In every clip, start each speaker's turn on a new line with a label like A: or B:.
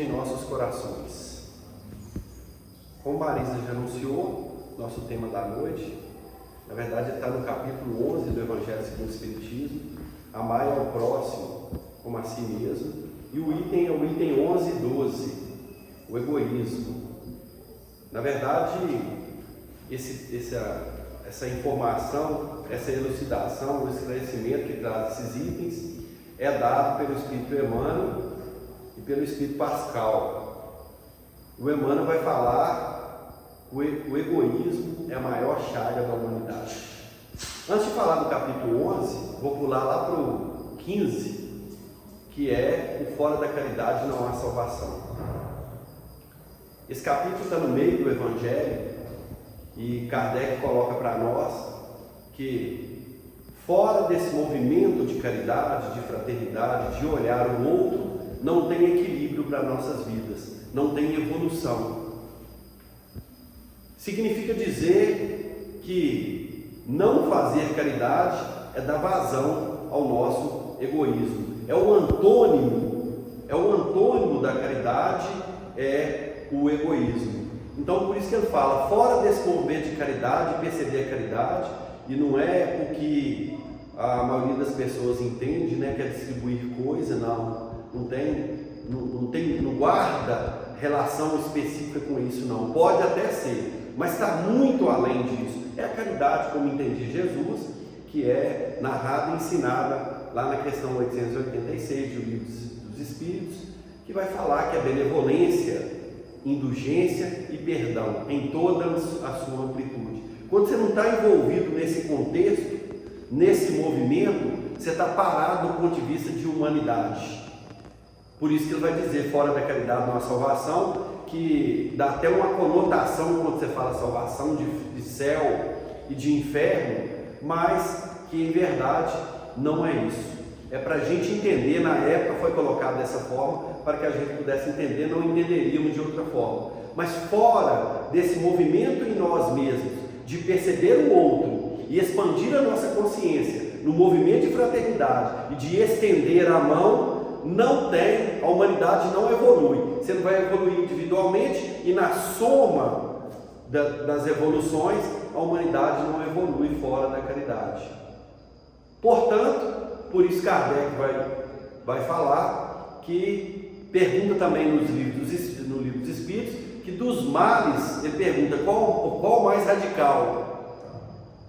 A: em nossos corações. Como Marisa já anunciou, nosso tema da noite, na verdade está no capítulo 11 do Evangelho segundo o Espiritismo, amar ao próximo como a si mesmo, e o item é o item 11 e 12, o egoísmo. Na verdade, essa informação, essa elucidação, o esclarecimento que traz esses itens é dado pelo Espírito Emmanuel e pelo Espírito Pascal. O Emmanuel vai falar que o egoísmo é a maior chaga da humanidade. Antes de falar do capítulo 11, vou pular lá para o 15, que é o fora da caridade não há salvação. Esse capítulo está no meio do Evangelho e Kardec coloca para nós que fora desse movimento de caridade, de fraternidade, de olhar o outro, não tem equilíbrio para nossas vidas, não tem evolução. Significa dizer que não fazer caridade é dar vazão ao nosso egoísmo. É o antônimo da caridade, é o egoísmo. Então, por isso que ele fala, fora desse movimento de caridade, perceber a caridade, e não é o que a maioria das pessoas entende, né, que é distribuir coisa, não guarda relação específica com isso, não. Pode até ser, mas está muito além disso. É a caridade, como entendi Jesus, que é narrada e ensinada lá na questão 886 do Livro dos Espíritos, que vai falar que a benevolência, indulgência e perdão em toda a sua amplitude. Quando você não está envolvido nesse contexto, nesse movimento, você está parado do ponto de vista de humanidade. Por isso que ele vai dizer, fora da caridade não há salvação, que dá até uma conotação quando você fala salvação de céu e de inferno, mas que em verdade não é isso. É para a gente entender, na época foi colocado dessa forma, para que a gente pudesse entender, não entenderíamos de outra forma. Mas fora desse movimento em nós mesmos, de perceber o outro e expandir a nossa consciência no movimento de fraternidade e de estender a mão, a humanidade não evolui. Você não vai evoluir individualmente e na soma das evoluções, a humanidade não evolui fora da caridade. Portanto, por isso Kardec vai falar que pergunta também no livro dos Espíritos, que dos males, ele pergunta qual o mais radical?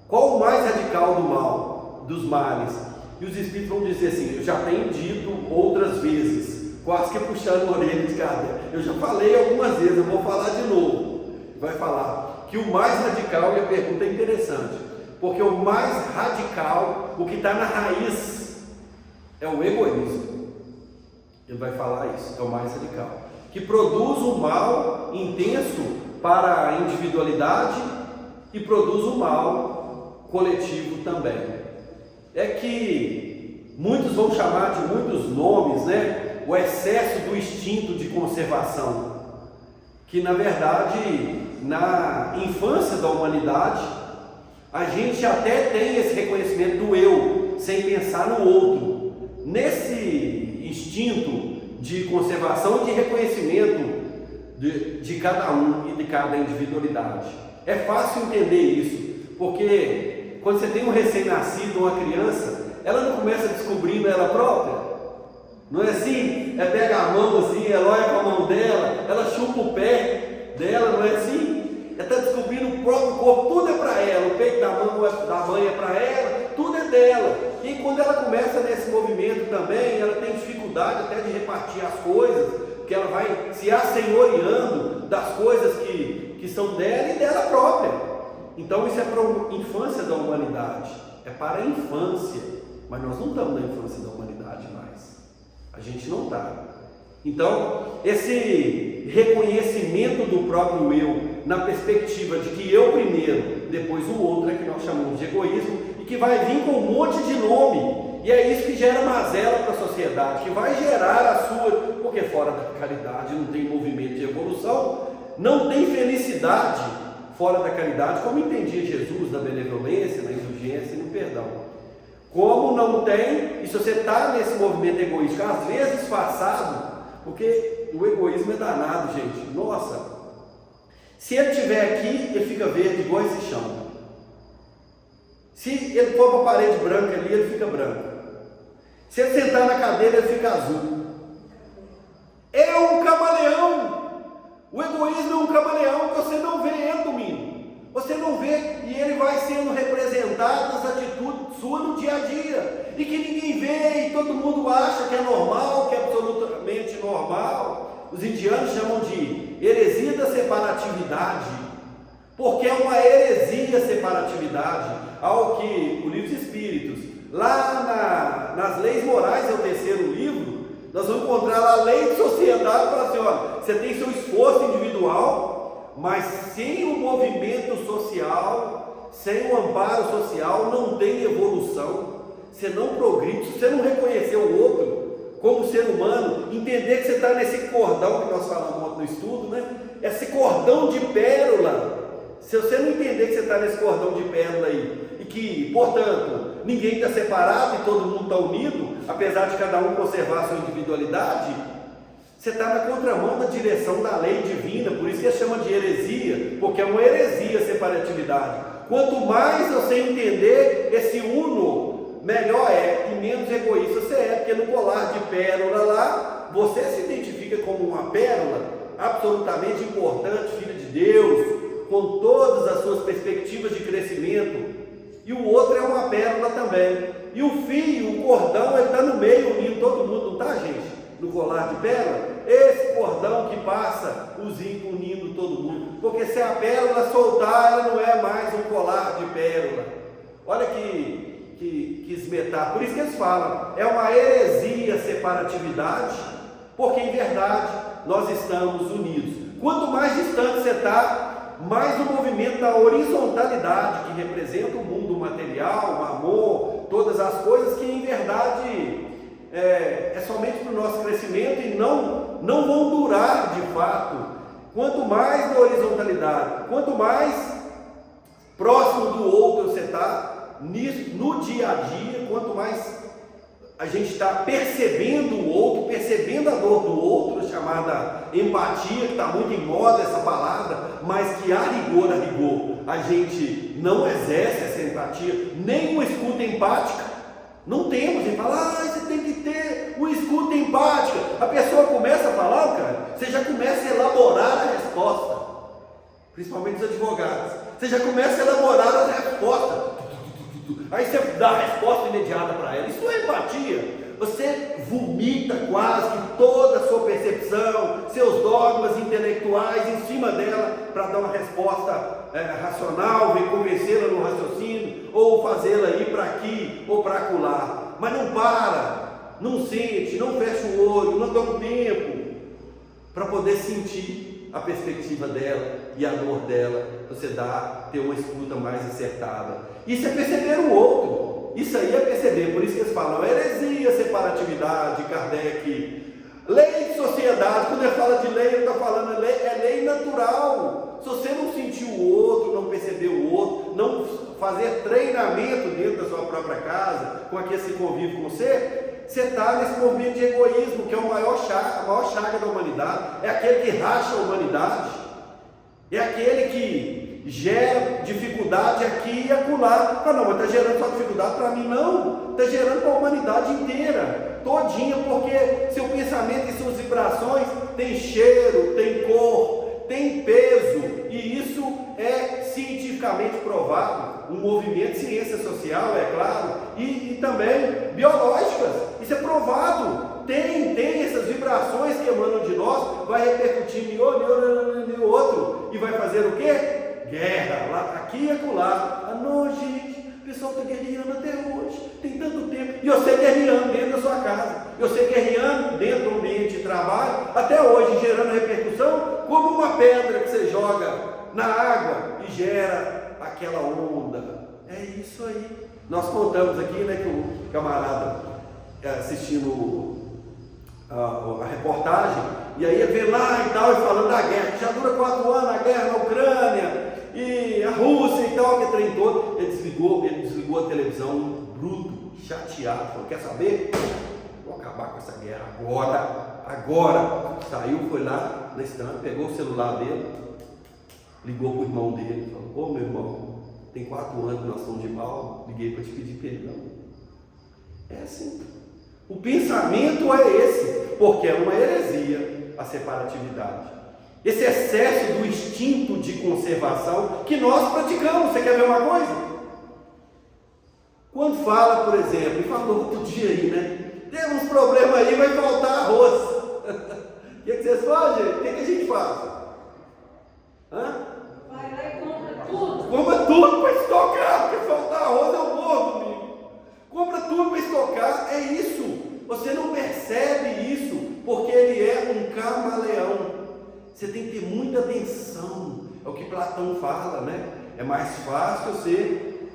A: Qual o mais radical do mal, dos males? E os Espíritos vão dizer assim, eu já tenho dito outras vezes, quase que puxando a orelha de Kardec, eu já falei algumas vezes, eu vou falar de novo. Vai falar que o mais radical, e a pergunta é interessante, porque o mais radical, o que está na raiz, é o egoísmo. Ele vai falar isso, é o mais radical, que produz um mal intenso para a individualidade e produz um mal coletivo também. É que muitos vão chamar de muitos nomes, né? O excesso do instinto de conservação, que na verdade, na infância da humanidade, a gente até tem esse reconhecimento do eu, sem pensar no outro. Nesse instinto de conservação e de reconhecimento de cada um e de cada individualidade. É fácil entender isso, porque quando você tem um recém-nascido, uma criança, ela não começa descobrindo ela própria. Não é assim? Ela pega a mão assim, ela olha com a mão dela, ela chupa o pé dela, não é assim? Ela está descobrindo o próprio corpo, tudo é para ela, o peito da mãe é para ela, tudo é dela. E quando ela começa nesse movimento também, ela tem dificuldade até de repartir as coisas, porque ela vai se assenhoreando das coisas que são dela e dela própria. Então isso é para a infância da humanidade, é para a infância, mas nós não estamos na infância da humanidade mais, a gente não está. Então esse reconhecimento do próprio eu, na perspectiva de que eu primeiro, depois o outro, é que nós chamamos de egoísmo, e que vai vir com um monte de nome, e é isso que gera mazela para a sociedade, que vai gerar a sua, porque fora da caridade não tem movimento de evolução, não tem felicidade fora da caridade, como entendia Jesus, na benevolência, na indulgência e no perdão. Como não tem, e se você está nesse movimento egoístico, às vezes disfarçado, porque o egoísmo é danado, gente. Nossa, se ele estiver aqui, ele fica verde igual esse chão. Se ele for para a parede branca ali, ele fica branco. Se ele sentar na cadeira, ele fica azul. É um camaleão. O egoísmo é um camaleão que você não vê ele domingo. Você não vê, e ele vai sendo representado nas atitudes suas no dia a dia. E que ninguém vê, e todo mundo acha que é normal, que é absolutamente normal. Os indianos chamam de heresia da separatividade, porque é uma heresia a separatividade, ao que o livro dos Espíritos, lá nas leis morais, é o terceiro livro, nós vamos encontrar lá a lei de sociedade, fala assim, olha, você tem seu esforço individual, mas sem o movimento social, sem o amparo social, não tem evolução, você não progride. Se você não reconhecer o outro como ser humano, entender que você está nesse cordão que nós falamos ontem no estudo, né? Esse cordão de pérola. Se você não entender que você está nesse cordão de pérola aí, e que, portanto, ninguém está separado e todo mundo está unido, apesar de cada um conservar a sua individualidade, você está na contramão da direção da lei divina. Por isso que chama de heresia, porque é uma heresia a separatividade. Quanto mais você entender esse uno, melhor é, e menos egoísta você é, porque no colar de pérola lá, você se identifica como uma pérola absolutamente importante, filha de Deus, com todas as suas perspectivas de crescimento, e o outro é uma pérola também, e o fio, o cordão, ele está no meio, unindo todo mundo, não está, gente? No colar de pérola, esse cordão que passa, unindo todo mundo, porque se a pérola soltar, ela não é mais um colar de pérola. Olha que esmetar, por isso que eles falam, é uma heresia a separatividade, porque em verdade nós estamos unidos. Quanto mais distante você está, mais o movimento da horizontalidade, que representa o mundo material, o amor, todas as coisas que em verdade é somente para o nosso crescimento e não vão durar de fato. Quanto mais na horizontalidade, quanto mais próximo do outro você está, no dia a dia, quanto mais a gente está percebendo o outro, percebendo a dor do outro, chamada empatia, que está muito em moda essa palavra, mas que a rigor, a gente não exerce essa empatia, nem uma escuta empática. Não temos, a gente fala, você tem que ter uma escuta empática. A pessoa começa a falar, cara, você já começa a elaborar a resposta, principalmente os advogados. Você já começa a elaborar a resposta. Aí você dá a resposta imediata para ela. Isso não é empatia. Você vomita quase toda a sua percepção, seus dogmas intelectuais em cima dela para dar uma resposta racional, vem convencê-la no raciocínio, ou fazê-la ir para aqui ou para acolá. Mas não para, não sente, não fecha o olho, não dá um tempo para poder sentir a perspectiva dela e a dor dela. Você ter uma escuta mais acertada. Isso é perceber o outro. Isso aí é perceber. Por isso que eles falam heresia, separatividade, Kardec, lei de sociedade. Quando ele fala de lei, ele está falando é lei natural. Se você não sentir o outro, não perceber o outro, não fazer treinamento dentro da sua própria casa, com aquele que convive com você está nesse movimento de egoísmo, que é a maior chaga da humanidade. É aquele que racha a humanidade, é aquele que gera dificuldade aqui e acolá. Não, mas está gerando só dificuldade para mim? Não, está gerando para a humanidade inteira, todinha, porque seu pensamento e suas vibrações tem cheiro, tem cor, tem peso, e isso é cientificamente provado. Um movimento de ciência social, é claro, e também biológicas, isso é provado. Tem essas vibrações que emanam de nós, vai repercutir em outro, e vai fazer o quê? Guerra, lá, aqui e acolá. Não, gente, o pessoal está guerreando até hoje, tem tanto tempo, e você guerreando dentro da sua casa, você guerreando dentro do ambiente de trabalho, até hoje, gerando repercussão, como uma pedra que você joga na água e gera aquela onda. É isso aí. Nós contamos aqui, né, que o camarada assistindo a reportagem, e aí vê lá e tal, e falando da guerra, que já dura 4 anos, a guerra na Ucrânia, e a Rússia e tal, que trem todo. Ele desligou a televisão, bruto, chateado, falou, quer saber? Vou acabar com essa guerra agora, Agora, saiu, foi lá na estante, pegou o celular dele, ligou para o irmão dele, falou: ô meu irmão, tem 4 anos que nós estamos de mal, liguei para te pedir perdão. É assim. O pensamento é esse, porque é uma heresia a separatividade. Esse excesso do instinto de conservação que nós praticamos. Você quer ver uma coisa? Quando fala, por exemplo, e falou outro dia aí, né? Temos um problema aí, vai faltar arroz. O que vocês fazem, gente? O que a gente faz? Hã?
B: Vai lá e compra tudo.
A: Compra tudo para estocar, porque faltar arroz eu morro comigo. Compra tudo para estocar, é isso. Você não percebe isso, porque ele é um camaleão. Você tem que ter muita atenção. É o que Platão fala, né? É mais fácil você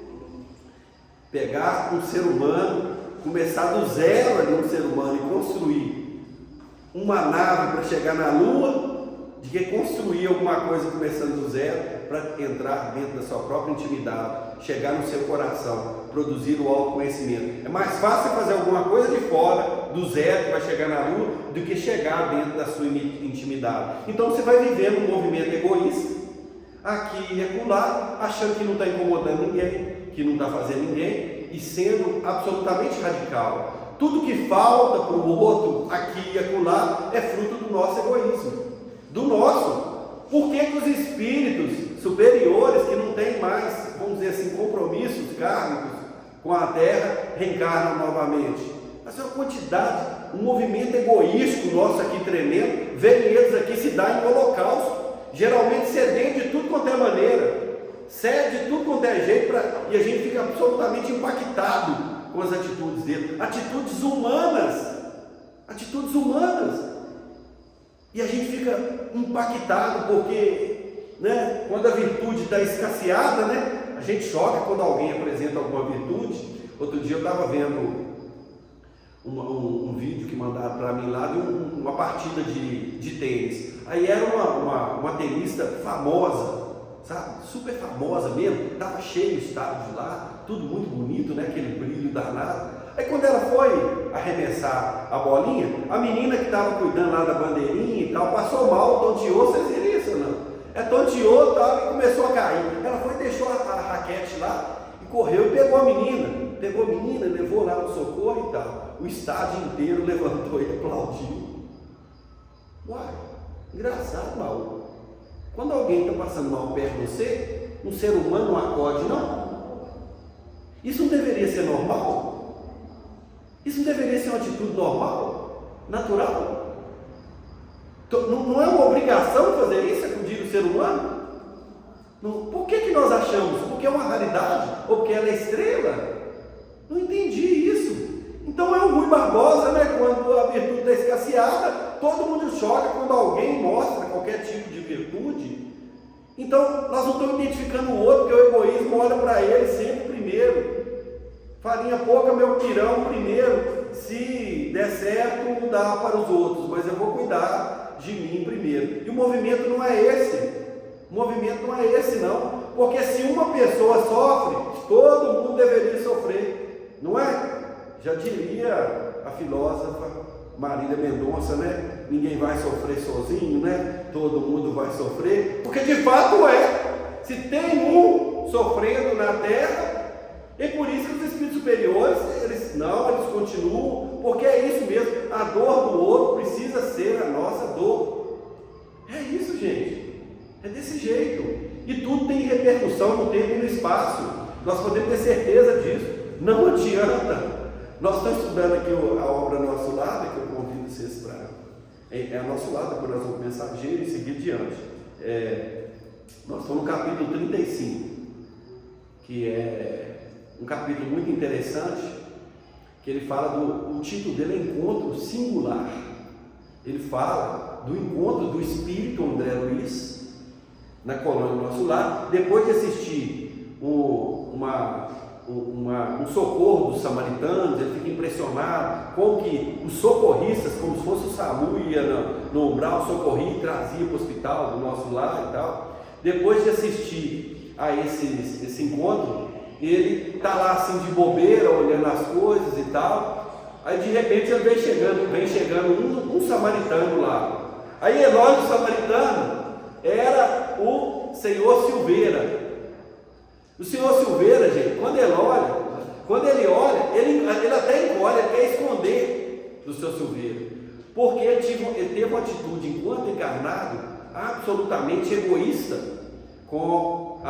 A: pegar um ser humano, começar do zero ali um ser humano e construir uma nave para chegar na Lua, de que construir alguma coisa começando do zero para entrar dentro da sua própria intimidade, chegar no seu coração, produzir o autoconhecimento. É mais fácil fazer alguma coisa de fora, do zero, que vai chegar na Lua, do que chegar dentro da sua intimidade. Então você vai vivendo um movimento egoísta, aqui e acolá, achando que não está incomodando ninguém, que não está fazendo ninguém, e sendo absolutamente radical. Tudo que falta para o outro, aqui e acolá, é fruto do nosso egoísmo. Do nosso. Por que os espíritos superiores, que não têm mais, vamos dizer assim, compromissos kármicos com a Terra, reencarnam novamente? Essa é uma quantidade, um movimento egoístico nosso aqui tremendo, vem eles aqui se dar em holocausto, geralmente cedendo de tudo quanto é maneira, cede de tudo quanto é jeito, e a gente fica absolutamente impactado com as atitudes dele, atitudes humanas, e a gente fica impactado, porque, né, quando a virtude está escasseada, né, a gente choca quando alguém apresenta alguma virtude. Outro dia eu estava vendo um vídeo que mandaram para mim lá de uma partida de tênis. Aí era uma tenista famosa, sabe, super famosa mesmo, estava cheio o estádio lá, tudo muito bonito, né, aquele brilho danado. Aí quando ela foi arremessar a bolinha, a menina que estava cuidando lá da bandeirinha e tal, passou mal, tonteou. Vocês viram isso ou não? Tonteou tal, e começou a cair. Ela foi, deixou a raquete lá e correu e pegou a menina, levou lá no socorro e tal. O estádio inteiro levantou e aplaudiu. Uai, engraçado, mal. Quando alguém está passando mal perto de você, um ser humano não acode, não? Isso não deveria ser normal? Isso não deveria ser uma atitude normal? Natural? Não é uma obrigação fazer isso, acudir o ser humano? Por que nós achamos? Porque é uma raridade? Ou porque ela é estrela? Não entendi isso. Então é o Rui Barbosa, né? Quando a virtude está escasseada, todo mundo choca quando alguém mostra qualquer tipo de virtude. Então nós não estamos identificando o outro, porque o egoísmo olha para ele sempre primeiro. Farinha pouca, meu pirão primeiro. Se der certo, dá para os outros, mas eu vou cuidar de mim primeiro. E o movimento não é esse. O movimento não é esse, não. Porque se uma pessoa sofre, todo mundo deveria sofrer. Não é? Já diria a filósofa Marília Mendonça, né? Ninguém vai sofrer sozinho, né? Todo mundo vai sofrer. Porque de fato é. Se tem um sofrendo na Terra, e por isso que os espíritos superiores, eles continuam, porque é isso mesmo, a dor do outro precisa ser a nossa dor. É isso, gente, é desse jeito, e tudo tem repercussão no tempo e no espaço, nós podemos ter certeza disso, não adianta. Nós estamos estudando aqui a obra Nosso Lar, que eu convido vocês para, é a Nosso Lar, depois nós vamos mensageiro e seguir adiante. Nós estamos no capítulo 35, que é um capítulo muito interessante, que ele fala o título dele é Encontro Singular. Ele fala do encontro do espírito André Luiz na colônia Nosso Lar, depois de assistir um socorro dos samaritanos. Ele fica impressionado com que os socorristas, como se fosse o SAMU, ia no umbral, socorria e trazia para o hospital do Nosso Lar e tal. Depois de assistir a esse encontro, ele está lá assim de bobeira, olhando as coisas e tal. Aí de repente ele vem chegando um samaritano lá. Aí Elói, o samaritano, era o senhor Silveira. O senhor Silveira, gente, quando ele olha, ele até encolhe, ele quer esconder do seu Silveira. Porque ele teve uma atitude, enquanto encarnado, absolutamente egoísta com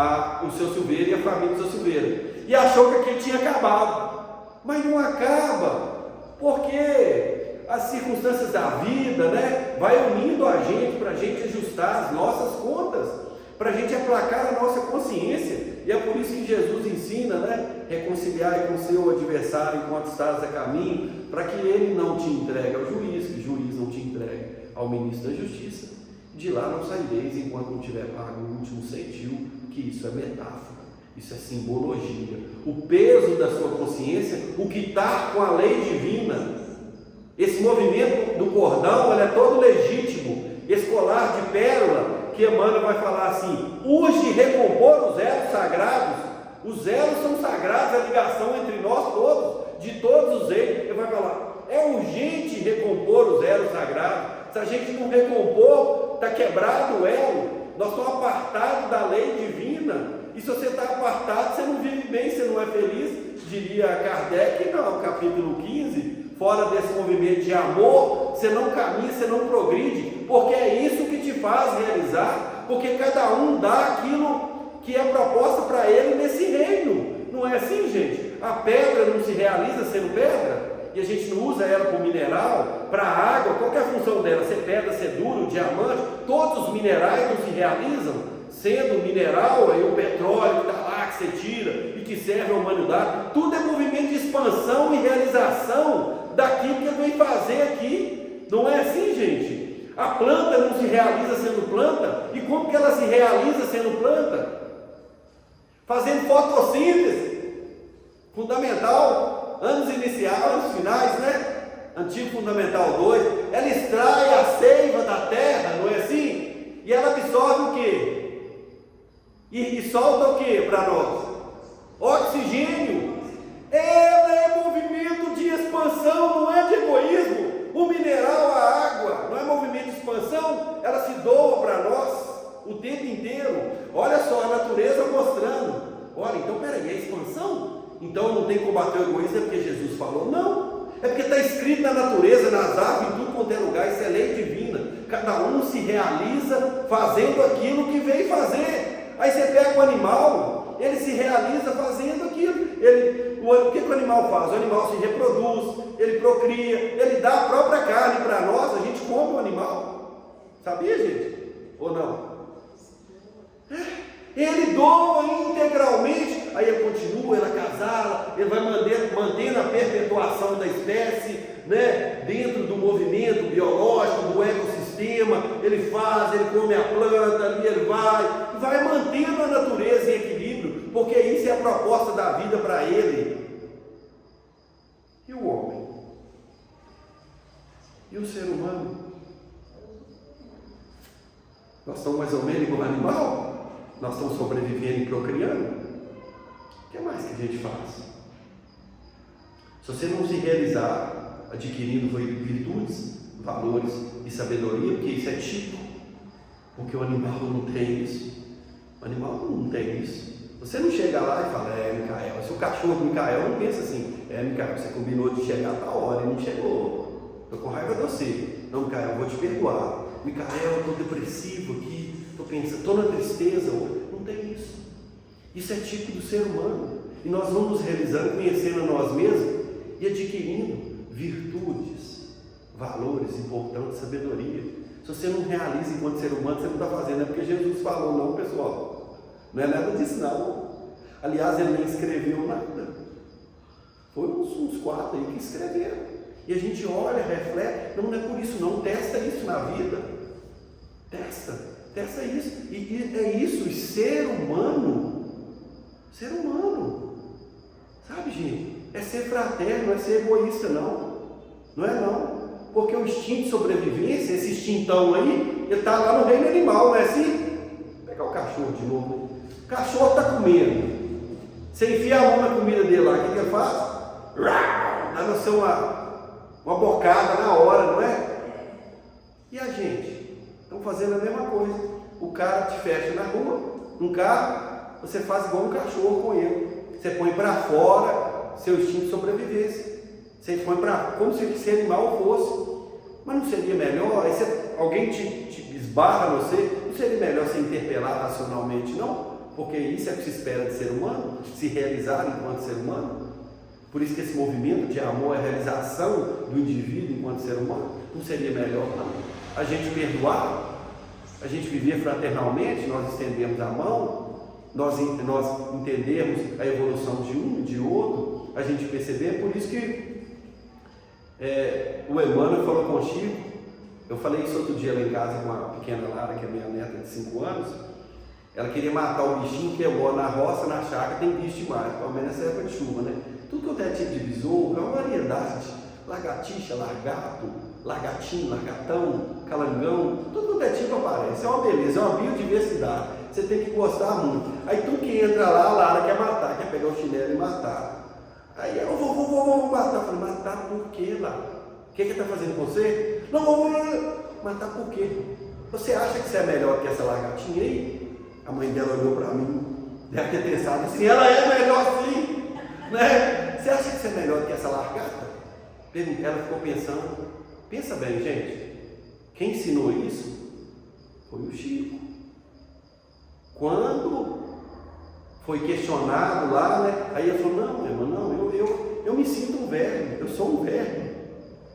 A: o seu Silveira e a família do seu Silveira. E achou que aquilo tinha acabado. Mas não acaba, porque as circunstâncias da vida, né, vai unindo a gente para a gente ajustar as nossas contas, para a gente aplacar a nossa consciência. E é por isso que Jesus ensina, né, reconciliar com o seu adversário enquanto estás a caminho, para que ele não te entregue ao juiz, que o juiz não te entregue ao ministro da justiça. De lá não saireis enquanto não tiver pago o último centil, que isso é metáfora, isso é simbologia. O peso da sua consciência, o que está com a lei divina, esse movimento do cordão, ele é todo legítimo. Esse colar de pérola, que Emmanuel vai falar assim, urge recompor os elos sagrados. Os elos são sagrados, a ligação entre nós todos, de todos os elos. Ele vai falar, é urgente recompor os elos sagrados. Se a gente não recompor, está quebrado o elo. Nós estamos apartados da lei divina. E se você está apartado, você não vive bem, você não é feliz. Diria Kardec, no capítulo 15, fora desse movimento de amor, você não caminha, você não progride, porque é isso que te faz realizar, porque cada um dá aquilo que é proposta para ele nesse reino. Não é assim, gente? A pedra não se realiza sendo pedra, e a gente não usa ela como mineral, para a água. Qual que é a função dela? Ser pedra, ser duro, diamante. Todos os minerais não se realizam sendo mineral, aí o petróleo que está lá, que você tira e que serve à humanidade. Tudo é movimento de expansão e realização daquilo que ele vem fazer aqui. Não é assim, gente? A planta não se realiza sendo planta. E como que ela se realiza sendo planta? Fazendo fotossíntese. Fundamental, anos iniciais, anos finais, né? Antigo Fundamental 2. Ela extrai a seiva da terra, não é assim? E ela absorve o quê? E solta o que para nós? Oxigênio. Ela é movimento de expansão, não é de egoísmo. O mineral, a água, não é movimento de expansão, ela se doa para nós o tempo inteiro. Olha só a natureza mostrando. Olha, então peraí, é expansão? Então não tem que combater o egoísmo, é porque Jesus falou? Não. É porque está escrito na natureza, nas árvores, em tudo quanto é lugar, isso é lei divina. Cada um se realiza fazendo aquilo que veio fazer. Aí você pega o animal, ele se realiza fazendo aquilo. O que o animal faz? O animal se reproduz, ele procria, ele dá a própria carne para nós, a gente come o animal. Sabia, gente? Ou não? Ele doa integralmente, aí ele continua, ele acasala, ele vai mantendo a perpetuação da espécie, né, dentro do movimento biológico, do ecossistema. Ele faz, ele come a planta, ali ele vai mantendo a natureza em equilíbrio, porque isso é a proposta da vida para ele. E o homem? E o ser humano? Nós estamos mais ou menos igual ao animal? Nós estamos sobrevivendo e procriando? O que mais que a gente faz? Se você não se realizar adquirindo virtudes, valores e sabedoria, porque isso é tipo, porque o animal não tem isso. O animal não tem isso. Você não chega lá e fala, Micael, se o cachorro do Micael não pensa assim, Micael, você combinou de chegar a tal hora e não chegou, estou com raiva de você. Não, Micael, eu vou te perdoar. Micael, eu estou depressivo aqui, estou pensando, estou na tristeza. Não tem isso. Isso é tipo do ser humano. E nós vamos realizando, conhecendo a nós mesmos e adquirindo virtudes, valores importantes, sabedoria. Se você não realiza enquanto ser humano, você não está fazendo. É porque Jesus falou, não, pessoal. Não é nada disso, não. Aliás, ele nem escreveu nada. Foi uns 4 aí que escreveram. E a gente olha, reflete. Não é por isso, não. Testa isso na vida. Testa isso. E é isso, ser humano. Ser humano. Sabe, gente? É ser fraterno, não é ser egoísta, não. Não é, não. Porque o instinto de sobrevivência, esse instintão aí, ele está lá no reino animal, não é assim? Vou pegar o cachorro de novo. O cachorro está comendo. Você enfia a mão na comida dele lá, o que ele faz? Dá no seu ar. uma bocada na hora, não é? E a gente? Estão fazendo a mesma coisa. O cara te fecha na rua, num carro, você faz igual um cachorro com ele. Você põe para fora seu instinto de sobrevivência. Você põe para como se esse animal fosse. Mas não seria melhor? Aí alguém te esbarra você, não seria melhor você interpelar racionalmente, não? Porque isso é o que se espera de ser humano, se realizar enquanto ser humano. Por isso que esse movimento de amor é a realização do indivíduo enquanto ser humano. Não seria melhor, não? A gente perdoar, a gente viver fraternalmente, nós estendemos a mão, nós entendermos a evolução de um e de outro, a gente perceber. Por isso que o Emmanuel falou com o Chico. Eu falei isso outro dia lá em casa com a pequena Lara, que é minha neta de 5 anos. Ela queria matar o bichinho, que mora na roça, na chácara, tem bicho demais, pelo menos nessa época de chuva, né? Tudo que eu tenho tipo de besouro, é uma variedade. Lagartixa, largato, lagartinho, largatão, calangão, tudo que é tipo aparece. É uma beleza, é uma biodiversidade. Você tem que gostar muito. Aí tudo que entra lá, a Lara quer matar, quer pegar o chinelo e matar. Aí eu vou matar. Eu falei, matar por quê, Lara? O que ele está fazendo com você? Não, vou matar por quê? Você acha que você é melhor que essa lagartinha aí? A mãe dela olhou para mim, deve ter pensado assim, ela é melhor sim, né? Você acha que você é melhor que essa largata? Ela ficou pensando. Pensa bem, gente, quem ensinou isso foi o Chico. Quando foi questionado lá, né? Aí ele falou, não, irmão, eu me sinto um verme, eu sou um verme.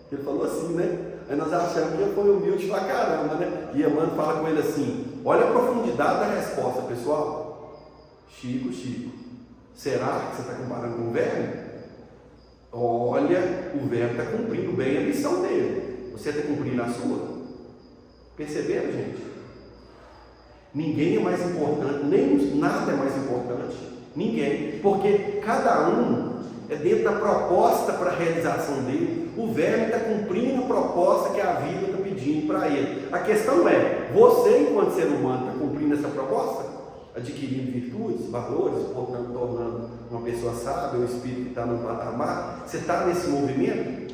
A: Ele falou assim, né? Aí nós achamos que ele foi humilde pra caramba, né? E Emmanuel fala com ele assim, olha a profundidade da resposta, pessoal. Chico, será que você está comparando com o verme? Olha, o verme está cumprindo bem a missão dele. Você está cumprindo a sua? Perceberam, gente? Ninguém é mais importante, nem nada é mais importante. Ninguém. Porque cada um é dentro da proposta para a realização dele. O verme está cumprindo a proposta que a vida está pedindo para ele. A questão é, você enquanto ser humano está cumprindo essa proposta? Adquirindo virtudes, valores, portanto, tornando uma pessoa sábia, um espírito que está no patamar. Você está nesse movimento?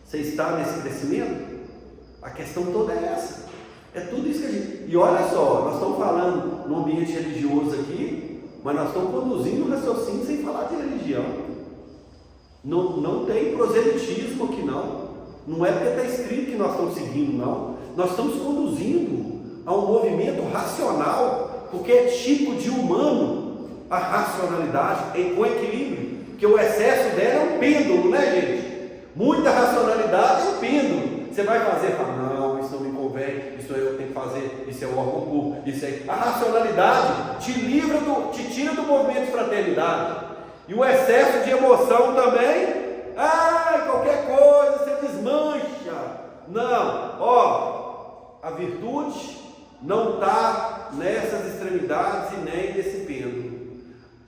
A: Você está nesse crescimento? A questão toda é essa. É tudo isso que a gente... E olha só, nós estamos falando no ambiente religioso aqui, mas nós estamos conduzindo o raciocínio sem falar de religião. Não tem proselitismo aqui, não. Não é porque está escrito que nós estamos seguindo, não. Nós estamos conduzindo a um movimento racional, porque é tipo de humano a racionalidade com equilíbrio. Porque o excesso dela é um pêndulo, né, gente? Muita racionalidade é um pêndulo. Você vai fazer, fala, não, isso não me convém, isso eu tenho que fazer, isso é o órgão público, isso é... A racionalidade te tira do movimento de fraternidade. E o excesso de emoção também, qualquer coisa, você desmancha. Não, a virtude não está nessas extremidades e nem nesse pêndulo.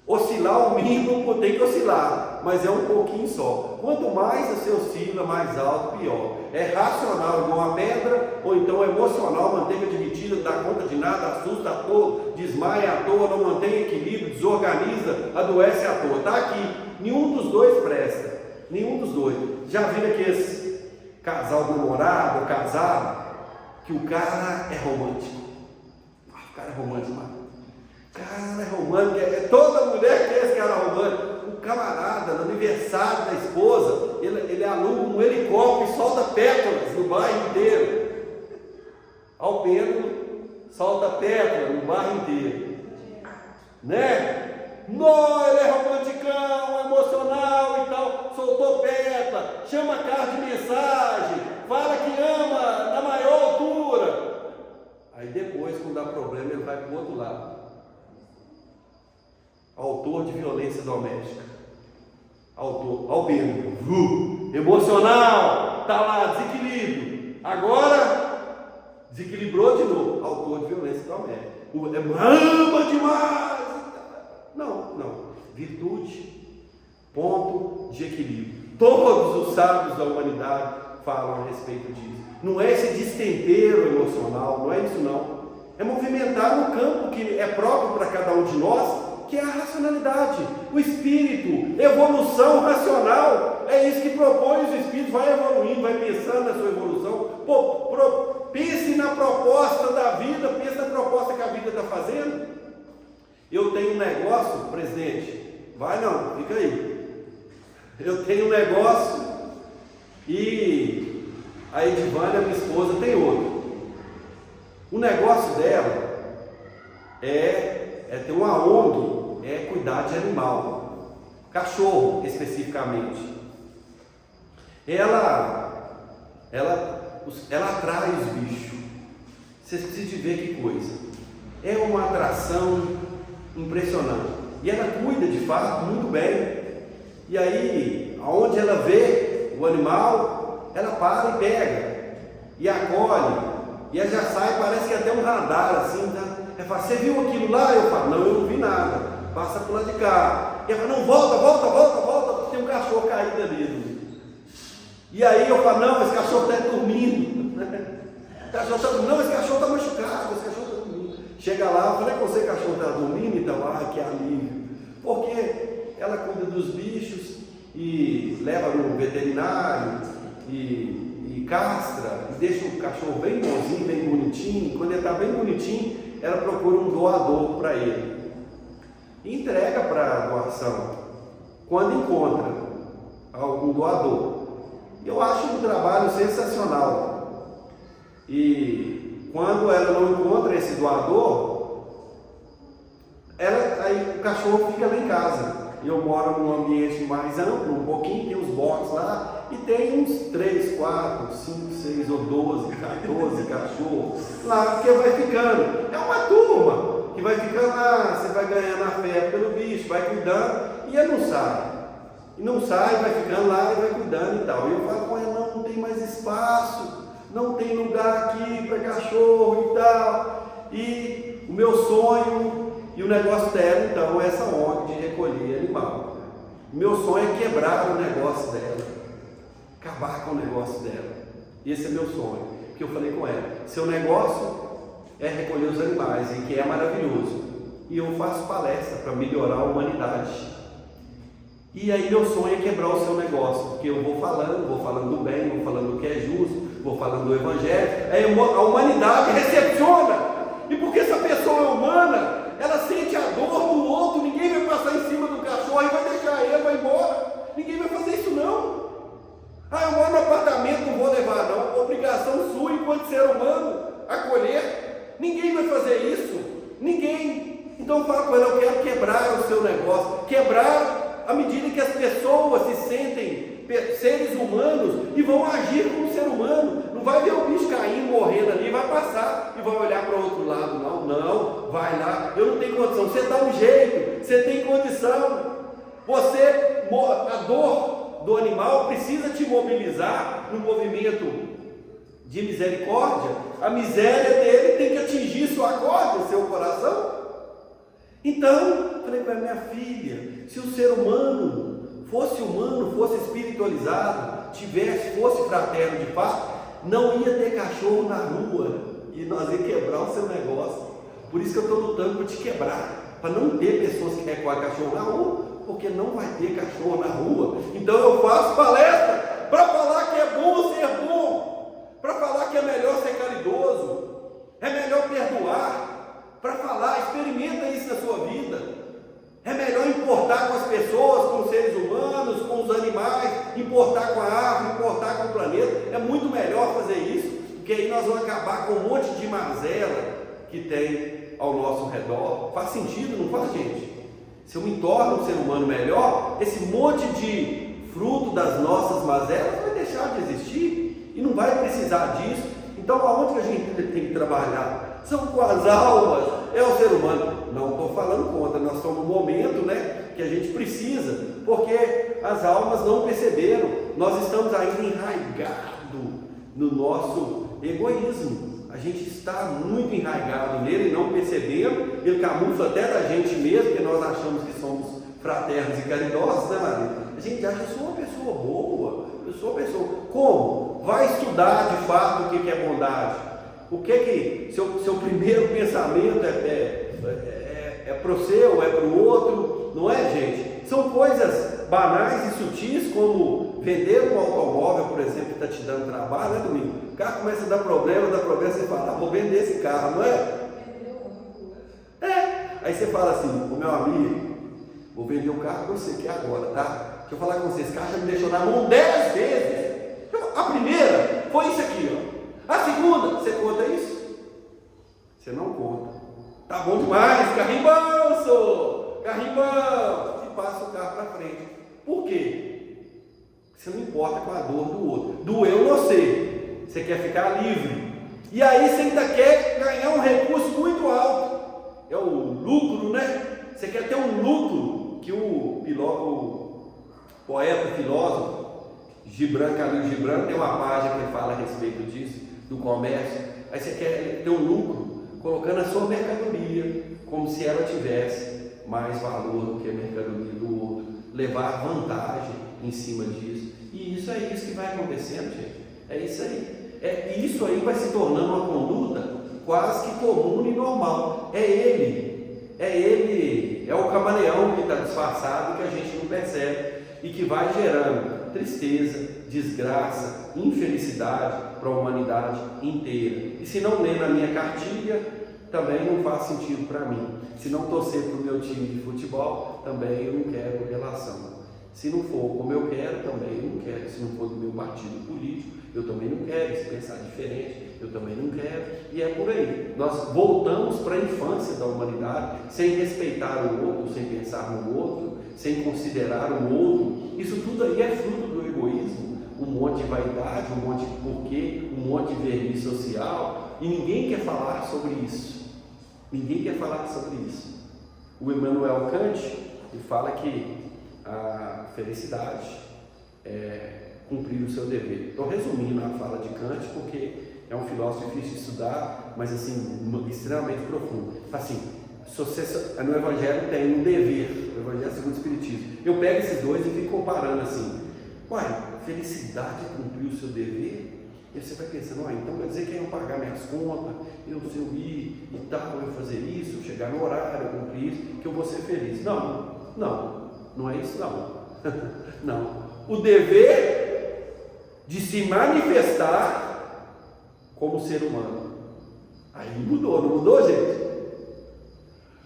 A: Oscilar o mínimo tem que oscilar, mas é um pouquinho só. Quanto mais você oscila, mais alto, pior. É racional igual uma pedra, ou então emocional, mantém admitida, não dá conta de nada, assusta à toa, desmaia à toa, não mantém equilíbrio, desorganiza, adoece à toa. Está aqui, nenhum dos dois presta, nenhum dos dois. Já viram aqueles casal namorado ou casado, que o cara é romântico. O cara é romântico, mano. Cara é romântico, toda mulher quer esse cara romântico. O camarada, no aniversário da esposa, ele aluga um helicóptero e solta pétalas no bairro inteiro. Ao Pedro, solta pétalas no bairro inteiro. Né? Não, ele é romanticão, emocional e tal, soltou pétala, chama a carta de mensagem, fala que ama na maior altura. Aí depois, quando dá problema, ele vai para o outro lado. Autor de violência doméstica. Autor, albino, emocional, está lá, desequilíbrio. Agora, desequilibrou de novo. Autor de violência doméstica. Ama demais. Não. Virtude, ponto de equilíbrio. Todos os sábios da humanidade falam a respeito disso. Não é esse destempero emocional, não é isso não. É movimentar no campo que é próprio para cada um de nós, que é a racionalidade, o espírito, evolução racional, É isso que propõe os Espíritos, vai evoluindo, vai pensando na sua evolução. Pense na proposta da vida, pense na proposta que a vida está fazendo. Eu tenho um negócio, presidente, vai não, fica aí. Eu tenho um negócio e a Edivânia, minha esposa, tem outro. O negócio dela é ter uma ONG, é cuidar de animal, cachorro especificamente. Ela atrai os bichos. Vocês precisam de ver que coisa. É uma atração impressionante. E ela cuida de fato muito bem. E aí, aonde ela vê o animal, ela para e pega, e acolhe, e ela já sai, parece que até um radar assim, tá? Ela fala, você viu aquilo lá? Eu falo, não, eu não vi nada, passa por lá de cá. E ela fala, não, volta, tem um cachorro caído ali. E aí eu falo, não, esse cachorro está dormindo. Não, esse cachorro está machucado, esse cachorro está dormindo. Chega lá, eu falei com você, cachorro está dormindo, então, que alívio. Porque ela cuida dos bichos e leva no veterinário e castra, e deixa o cachorro bem bonzinho, bem bonitinho. Quando ele está bem bonitinho, ela procura um doador para ele. E entrega para doação, quando encontra algum doador. Eu acho um trabalho sensacional. E quando ela não encontra esse doador, aí o cachorro fica lá em casa. Eu moro num ambiente mais amplo, um pouquinho, tem uns boxes lá, e tem uns 3, 4, 5, 6 ou 12, 14 cachorros lá, porque vai ficando. É uma turma que vai ficando lá, você vai ganhando a fé pelo bicho, vai cuidando, e ele não sai. E não sai, vai ficando lá e vai cuidando e tal. E eu falo com ela, não tem mais espaço, não tem lugar aqui para cachorro e tal. E o meu sonho e o negócio dela, então, é essa ONG de recolher animal. O meu sonho é quebrar o negócio dela, acabar com o negócio dela. Esse é meu sonho. Porque eu falei com ela, seu negócio é recolher os animais, e que é maravilhoso. E eu faço palestra para melhorar a humanidade. E aí meu sonho é quebrar o seu negócio, porque eu vou falando do bem, vou falando do que é justo, vou falando do evangelho, aí a humanidade recepciona, e porque essa pessoa é humana, ela sente a dor do outro, ninguém vai passar em cima do cachorro e vai deixar ele, vai embora, ninguém vai fazer isso não. Eu moro no apartamento, não vou levar não, obrigação sua enquanto ser humano, acolher, ninguém vai fazer isso, ninguém. Então eu falo com ela, eu quero quebrar o seu negócio, quebrar à medida que as pessoas se sentem seres humanos e vão agir como ser humano. Não vai ver o bicho caindo, morrendo ali, vai passar e vai olhar para o outro lado. Não, vai lá, eu não tenho condição. Você dá um jeito, você tem condição. A dor do animal precisa te mobilizar no movimento de misericórdia. A miséria dele tem que atingir sua corda, seu coração. Então, falei para minha filha, se o ser humano, fosse espiritualizado, fosse fraterno de fato, não ia ter cachorro na rua, e nós ia quebrar o seu negócio. Por isso que eu estou lutando para te quebrar, para não ter pessoas que recolhem cachorro na rua, porque não vai ter cachorro na rua. Então eu faço palestra para falar que é bom ser bom, para falar que é melhor ser caridoso, é melhor perdoar, para falar, experimenta isso na sua vida. É melhor importar com as pessoas, com os seres humanos, com os animais, importar com a árvore, importar com o planeta. É muito melhor fazer isso, porque aí nós vamos acabar com um monte de mazela que tem ao nosso redor. Faz sentido, não faz, gente? Se eu me torno um ser humano melhor, esse monte de fruto das nossas mazelas vai deixar de existir e não vai precisar disso. Então, aonde que a gente tem que trabalhar? São com as almas, é o ser humano. Não estou falando contra, nós estamos num momento, que a gente precisa, porque as almas não perceberam, nós estamos ainda enraigados no nosso egoísmo. A gente está muito enraigado nele, não percebendo, ele camufla até da gente mesmo, porque nós achamos que somos fraternos e caridosos, né, Maria? A gente acha que eu sou uma pessoa boa, eu sou uma pessoa. Como? Vai estudar de fato o que é bondade. O que seu primeiro pensamento é para o seu, é para o outro, não é, gente? São coisas banais e sutis, como vender um automóvel, por exemplo, que está te dando trabalho, né, Domingo? O carro começa a dar problema, você fala, vou vender esse carro, não é? Aí você fala assim, o meu amigo, vou vender o carro para você que é agora, tá? Deixa eu falar com você, esse carro já me deixou na mão 10 vezes. A primeira foi isso aqui, ó. A segunda, você conta isso? Você não conta. Tá bom demais, carrinho bom, sou! Carrinho bom! E passa o carro para frente. Por quê? Você não importa com a dor do outro. Doeu você. Você quer ficar livre. E aí você ainda quer ganhar um recurso muito alto. É o lucro, né? Você quer ter um lucro que o poeta, filósofo, Khalil Gibran, tem uma página que fala a respeito disso, do comércio. Aí você quer ter um lucro colocando a sua mercadoria como se ela tivesse mais valor do que a mercadoria do outro, levar vantagem em cima disso. E isso é isso que vai acontecendo, gente. É isso aí. Isso aí vai se tornando uma conduta quase que comum e normal. É o camaleão que está disfarçado, que a gente não percebe e que vai gerando tristeza, desgraça, infelicidade para a humanidade inteira. E se não ler na minha cartilha, também não faz sentido para mim. Se não torcer para o meu time de futebol, também eu não quero relação. Se não for como eu quero, também eu não quero. Se não for do meu partido político, eu também não quero. Se pensar diferente, eu também não quero. E é por aí. Nós voltamos para a infância da humanidade, sem respeitar o outro, sem pensar no outro, sem considerar o outro. Isso tudo aí é fruto do egoísmo, um monte de vaidade, um monte de porquê, um monte de verniz social. E ninguém quer falar sobre isso. Ninguém quer falar sobre isso. O Immanuel Kant, ele fala que a felicidade é cumprir o seu dever. Estou resumindo a fala de Kant porque é um filósofo difícil de estudar, mas assim, extremamente profundo. Assim, no Evangelho tem um dever, o Evangelho segundo o Espiritismo. Eu pego esses dois e fico comparando assim, felicidade é cumprir o seu dever? E você vai pensando, então quer dizer que eu pagar minhas contas, se eu ir e tal, eu fazer isso, eu chegar no horário, eu cumprir isso, que eu vou ser feliz. Não é isso não. Não. O dever de se manifestar como ser humano. Aí mudou, não mudou, gente?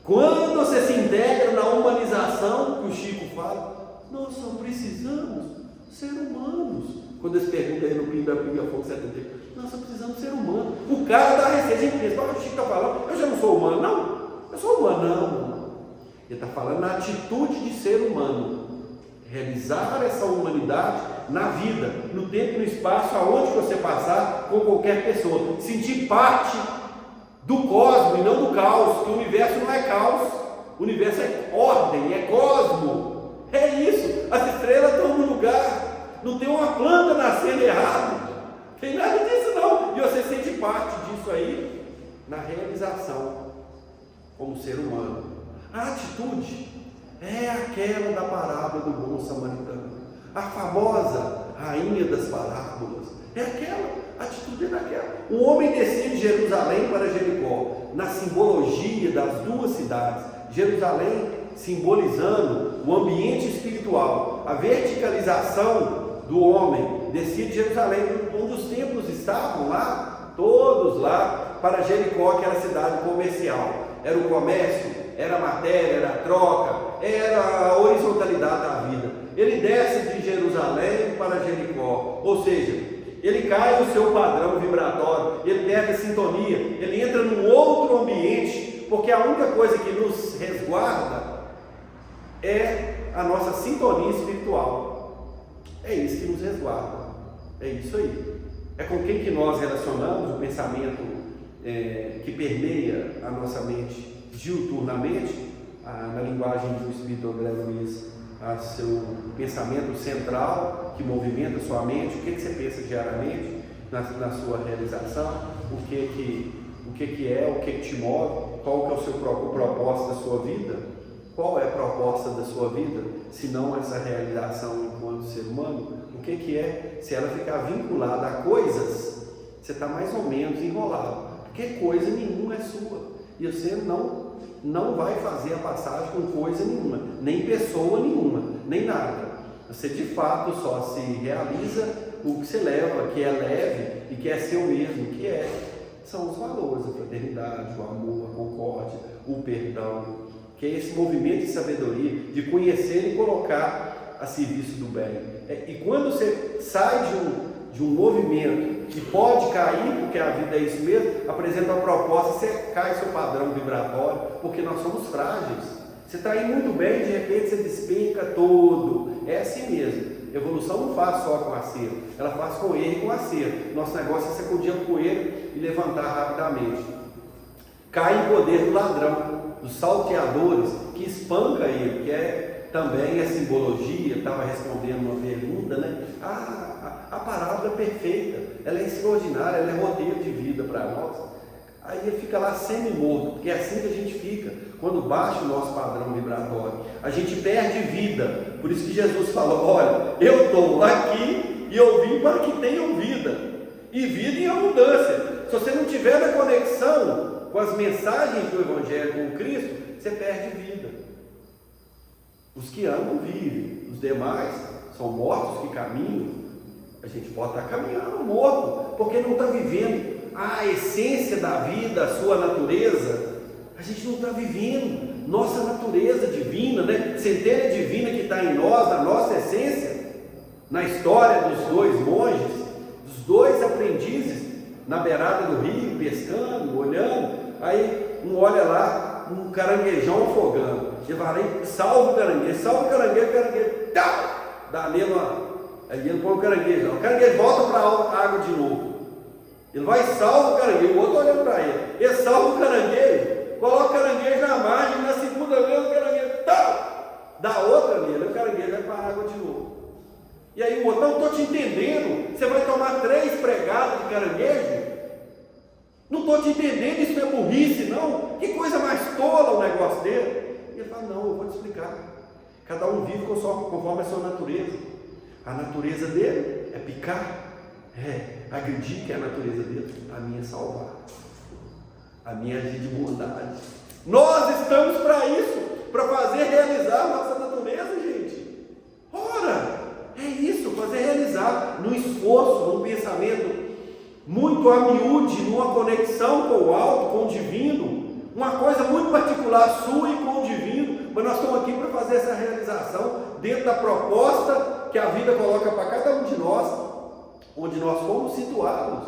A: Quando você se integra na humanização, que o Chico fala, nós só precisamos ser humanos. Quando eles perguntam aí no Pinga Fogo 70, nós só precisamos ser humanos. O cara dá receita em peso. O Chico está falando, eu já não sou humano, não. Eu sou humano, não. Ele está falando na atitude de ser humano. Realizar essa humanidade na vida, no tempo e no espaço, aonde você passar com qualquer pessoa. Sentir parte do cosmos e não do caos, que o universo não é caos, o universo é ordem, é cosmo. É isso, as estrelas estão no lugar, não tem uma planta nascendo errado, tem nada disso não. E você sente parte disso aí na realização como ser humano. A atitude é aquela da parábola do bom samaritano, a famosa rainha das parábolas. É aquela, a atitude é daquela. O homem descia de Jerusalém para Jericó, na simbologia das duas cidades. Jerusalém simbolizando o ambiente espiritual, a verticalização do homem. Descia de Jerusalém, onde os templos estavam lá, todos lá, para Jericó, que era a cidade comercial. Era o comércio, era a matéria, era a troca, era a horizontalidade da vida. Ele desce de Jerusalém para Jericó, ou seja, ele cai no seu padrão vibratório, ele perde a sintonia, ele entra num outro ambiente, porque a única coisa que nos resguarda é a nossa sintonia espiritual. É isso que nos resguarda, é isso aí. É com quem que nós relacionamos o pensamento que permeia a nossa mente diuturnamente, na linguagem do Espírito André Luiz, seu pensamento central que movimenta a sua mente. O que você pensa diariamente na sua realização, o que é, o que te move, qual que é o propósito da sua vida, qual é a proposta da sua vida, se não essa realização enquanto ser humano. O que é, se ela ficar vinculada a coisas, você está mais ou menos enrolado, porque coisa nenhuma é sua, e você não não vai fazer a passagem com coisa nenhuma, nem pessoa nenhuma, nem nada. Você de fato só se realiza o que você leva, que é leve e que é seu mesmo, são os valores, a fraternidade, o amor, a concórdia, o perdão, que é esse movimento de sabedoria, de conhecer e colocar a serviço do bem. E quando você sai de um movimento que pode cair, porque a vida é isso mesmo, apresenta uma proposta, você cai seu padrão vibratório, porque nós somos frágeis. Você está indo muito bem, de repente você despenca todo. É assim mesmo. Evolução não faz só com acerto, ela faz com erro e com acerto. Nosso negócio é sacudir o poeira e levantar rapidamente. Cai em poder do ladrão, dos salteadores, que espanca ele, que também é simbologia. Estava respondendo uma pergunta, né? A parábola é perfeita, ela é extraordinária, ela é roteiro de vida para nós. Aí ele fica lá semi-morto, porque é assim que a gente fica, quando baixa o nosso padrão vibratório. A gente perde vida, por isso que Jesus falou: olha, eu estou aqui e eu vim para que tenham vida, e vida em abundância. Se você não tiver na conexão com as mensagens do Evangelho, com o Cristo, você perde vida. Os que andam vivem, os demais são mortos que caminham. A gente pode estar caminhando morto, porque não está vivendo a essência da vida, a sua natureza. A gente não está vivendo nossa natureza divina, né? Centelha divina que está em nós, na nossa essência. Na história dos dois monges, dos dois aprendizes, na beirada do rio, pescando, olhando. Aí um olha lá, um caranguejão afogando. Ele vai lá e salva o caranguejo, o caranguejo, dá nele uma. Aí ele põe o caranguejo volta para a água de novo. Ele vai e salva o caranguejo, o outro olhando para ele. Ele salva o caranguejo, coloca o caranguejo na margem, na segunda vez o caranguejo dá outra nele, o caranguejo vai para a água de novo. E aí o outro: não estou te entendendo, você vai tomar 3 pregadas de caranguejo? Não estou te entendendo, isso não é burrice não? Que coisa mais tola o negócio dele. E ele fala: não, eu vou te explicar. Cada um vive conforme a sua natureza. A natureza dele é picar, agredir, que é a natureza dele. A minha é salvar, a minha é agir de bondade. Nós estamos para isso, para fazer realizar a nossa natureza, gente. Ora, é isso, fazer realizar, num esforço, num pensamento muito a miúde, numa conexão com o alto, com o divino, uma coisa muito particular sua e com o divino. Mas nós estamos aqui para fazer essa realização dentro da proposta que a vida coloca para cada um de nós, onde nós fomos situados.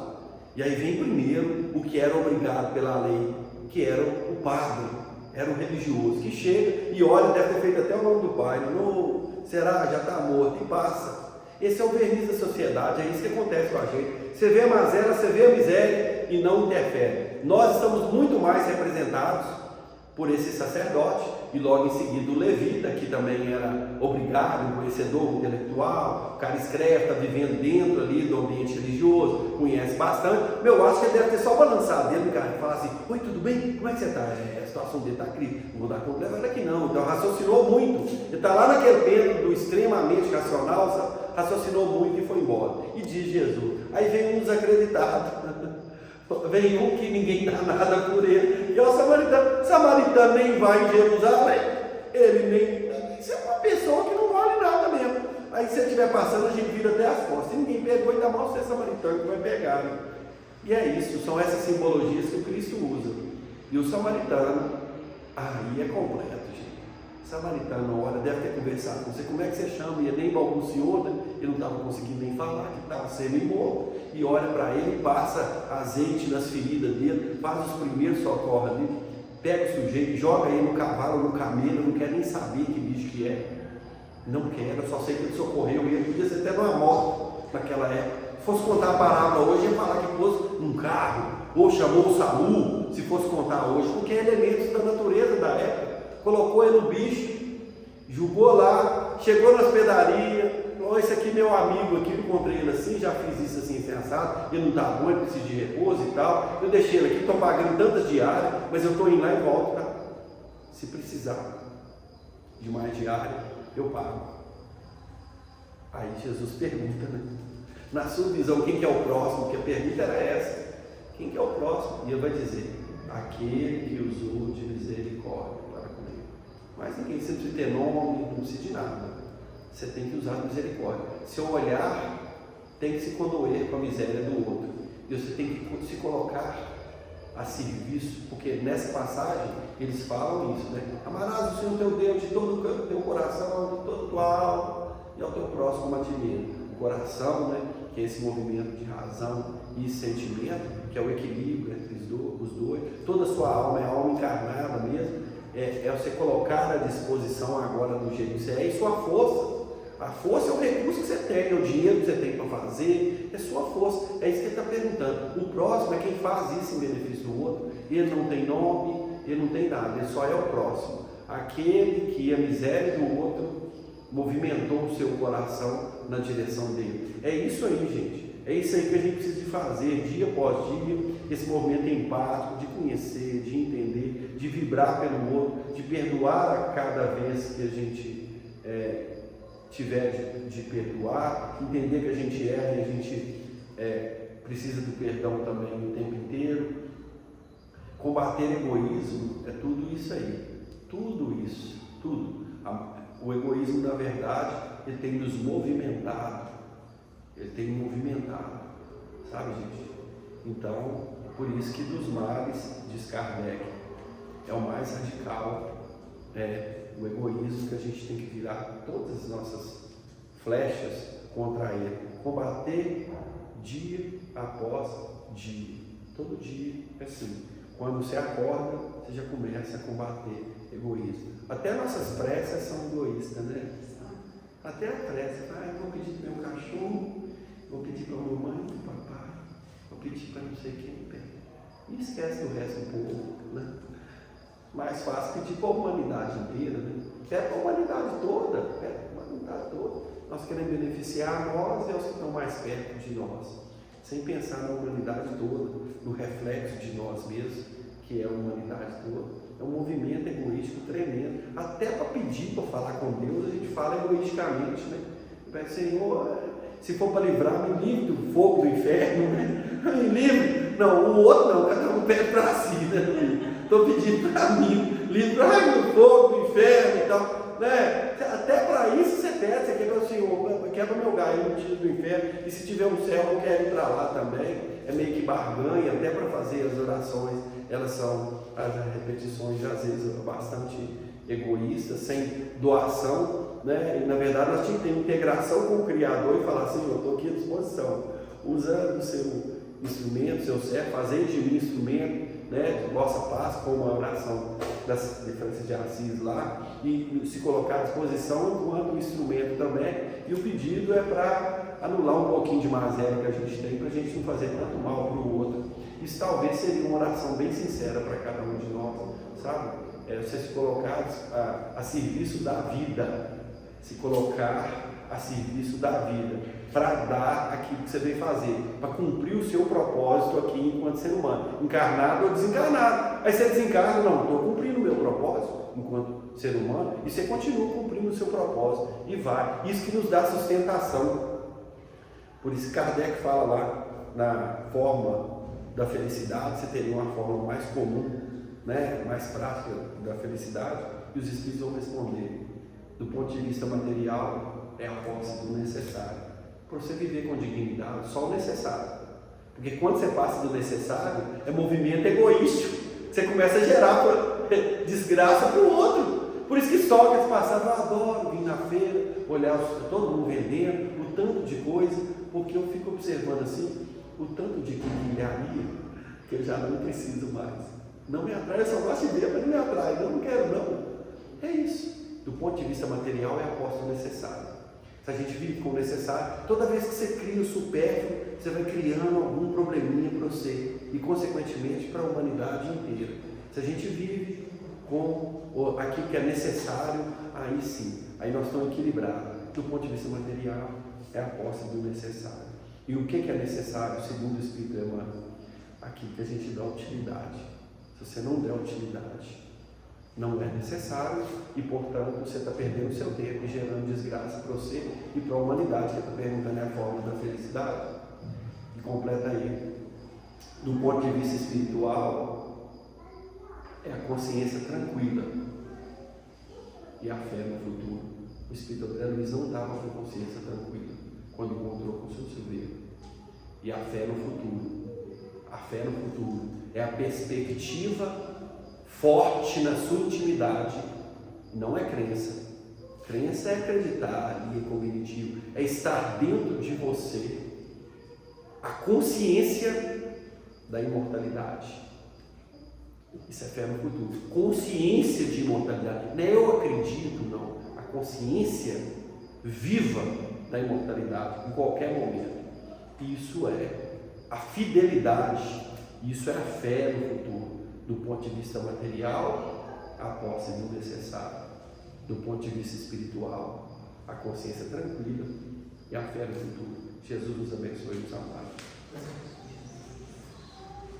A: E aí vem primeiro o que era obrigado pela lei, que era o padre, era o religioso, que chega e olha, deve ter feito até o nome do pai, não, será, já está morto, e passa. Esse é o verniz da sociedade, é isso que acontece com a gente. Você vê a mazela, você vê a miséria e não interfere. Nós estamos muito mais representados por esse sacerdote, e logo em seguida o levita, que também era obrigado, um conhecedor intelectual, o cara escreve, está vivendo dentro ali do ambiente religioso, conhece bastante. Eu acho que ele deve ter só balançado dele, cara, e falar assim: oi, tudo bem? Como é que você está? A situação dele está crítica, não vou dar conta de levar ele aqui não. Então raciocinou muito, ele está lá naquele pêndulo do extremamente racional, sabe? Raciocinou muito e foi embora. E diz Jesus. Aí vem um desacreditado, vem um que ninguém dá nada por ele, e é o samaritano. O samaritano nem vai em Jerusalém, ele nem. Isso é uma pessoa que não vale nada mesmo. Aí se você estiver passando, a gente vira até as costas. Se ninguém pegou, ainda mal você é samaritano que vai pegar, né? E é isso, são essas simbologias que o Cristo usa. E o samaritano, aí é completo, gente. O samaritano, olha, deve ter conversado com você: como é que você chama? E ele nem balbuciou, né? Ele não estava conseguindo nem falar, que estava semi-morto. E olha para ele, passa azeite nas feridas dele, faz os primeiros socorros ali, pega o sujeito, joga ele no cavalo, no camelo, não quer nem saber que bicho que é. Não quer, eu só sei que ele socorreu ele, podia ser até numa moto naquela época. Se fosse contar a parábola hoje, ia falar que pôs num carro, ou chamou o SAMU, se fosse contar hoje, porque é elementos da natureza da época. Colocou ele no bicho, jogou lá, chegou na hospedaria. Esse aqui meu amigo aqui, eu encontrei ele assim, já fiz isso assim, sensado, ele não está bom, ele precisa de repouso e tal. Eu deixei ele aqui, estou pagando tantas diárias, mas eu estou indo lá e volto, tá? Se precisar de mais diária, eu pago. Aí Jesus pergunta, né? Na sua visão, quem que é o próximo? Porque a pergunta era essa: quem que é o próximo? E ele vai dizer: aquele que usou de misericórdia para comigo. Mas ninguém, você não precisa ter nome, não precisa de nada. Você tem que usar a misericórdia. Seu olhar tem que se condoer com a miséria do outro. E você tem que se colocar a serviço, porque nessa passagem eles falam isso, né? Amarás o Senhor teu Deus de todo o teu coração, de toda a tua alma, e ao teu próximo como a ti mesmo. O coração, né? Que é esse movimento de razão e sentimento, que é o equilíbrio entre os dois. Toda a sua alma é a alma encarnada mesmo. É você colocar à disposição agora do jeito que você é, e sua força. A força é o recurso que você tem, é o dinheiro que você tem para fazer, é sua força. É isso que ele está perguntando. O próximo é quem faz isso em benefício do outro. Ele não tem nome, ele não tem nada, ele só é o próximo. Aquele que a miséria do outro movimentou o seu coração na direção dele. É isso aí, gente. É isso aí que a gente precisa de fazer, dia após dia, esse movimento empático, de conhecer, de entender, de vibrar pelo outro, de perdoar a cada vez que a gente tiver de perdoar, entender que a gente erra e a gente precisa do perdão também o tempo inteiro. Combater egoísmo é tudo isso aí, tudo isso, tudo. O egoísmo, na verdade, ele tem nos movimentado, sabe, gente? Então, por isso que dos males, diz Kardec, é o mais radical, o egoísmo, que a gente tem que virar todas as nossas flechas contra ele, combater dia após dia, todo dia é assim. Quando você acorda, você já começa a combater egoísmo. Até nossas preces são egoístas, né? Até a prece, eu vou pedir para o meu cachorro, vou pedir para a mamãe, para o papai, vou pedir para não sei quem, e esquece do resto do povo, né? Mais fácil pedir para a humanidade inteira, né? Pede para a humanidade toda, Nós queremos beneficiar nós e os que estão mais perto de nós, sem pensar na humanidade toda, no reflexo de nós mesmos, que é a humanidade toda. É um movimento egoístico tremendo. Até para pedir, para falar com Deus, a gente fala egoisticamente, né? Pede, Senhor, se for para livrar, me livre do fogo do inferno, né? Me livre. Não, o outro não, cada um pede para si, né? Estou pedindo para mim, livrar do fogo do inferno e tal, né? Até para isso você pede, você quer para o Senhor, quebra meu galho, tira do inferno, e se tiver um céu, eu quero ir para lá também. É meio que barganha, até para fazer as orações, elas são, as repetições, às vezes, bastante egoístas, sem doação, né? E na verdade nós tínhamos que ter integração com o Criador e falar assim: eu estou aqui à disposição, usa o seu instrumento, seu servo, fazer de mim instrumento, né, de vossa paz, como a oração de Francisco de Assis lá, e se colocar à disposição enquanto instrumento também. E o pedido é para anular um pouquinho de mazela que a gente tem, para a gente não fazer tanto mal para o outro. Isso talvez seria uma oração bem sincera para cada um de nós, sabe? Você se colocar a serviço da vida, se colocar a serviço da vida, para dar aquilo que você veio fazer, para cumprir o seu propósito aqui enquanto ser humano, encarnado ou desencarnado. Aí você desencarna, não, estou cumprindo o meu propósito enquanto ser humano, e você continua cumprindo o seu propósito, e vai. Isso que nos dá sustentação. Por isso Kardec fala lá, na forma da felicidade, você teria uma forma mais comum, né, mais prática da felicidade, e os Espíritos vão responder: do ponto de vista material, é a posse do necessário. Para você viver com dignidade, só o necessário. Porque quando você passa do necessário, é movimento egoístico. Você começa a gerar desgraça para o outro. Por isso que Sócrates passava: eu adoro vir na feira, olhar todo mundo vendendo, o tanto de coisa, porque eu fico observando assim, o tanto de quinquilharia, que eu já não preciso mais. Não me atrai, eu só gosto de ver, mas não me atrai, não quero não. É isso. Do ponto de vista material, é a posse do necessário. Se a gente vive com o necessário, toda vez que você cria o supérfluo, você vai criando algum probleminha para você e, consequentemente, para a humanidade inteira. Se a gente vive com aquilo que é necessário, aí sim, aí nós estamos equilibrados. Do ponto de vista material, é a posse do necessário. E o que é necessário, segundo o Espírito Emmanuel? Aquilo que a gente dá utilidade. Se você não der utilidade, não é necessário, e portanto você está perdendo o seu tempo e gerando desgraça para você e para a humanidade, que está perguntando a forma da felicidade. E completa aí: do ponto de vista espiritual, é a consciência tranquila e a fé no futuro. O Espírito André Luiz não estava com consciência tranquila quando encontrou com o seu Silveira. E a fé no futuro. A fé no futuro é a perspectiva forte na sua intimidade. Não é crença. Crença é acreditar e é cognitivo. É estar dentro de você a consciência da imortalidade. Isso é fé no futuro. Consciência de imortalidade. Não é eu acredito, não. A consciência viva da imortalidade em qualquer momento. Isso é a fidelidade. Isso é a fé no futuro. Do ponto de vista material, a posse do necessário. Do ponto de vista espiritual, a consciência tranquila e a fé no futuro. Jesus nos abençoe e nos ampare.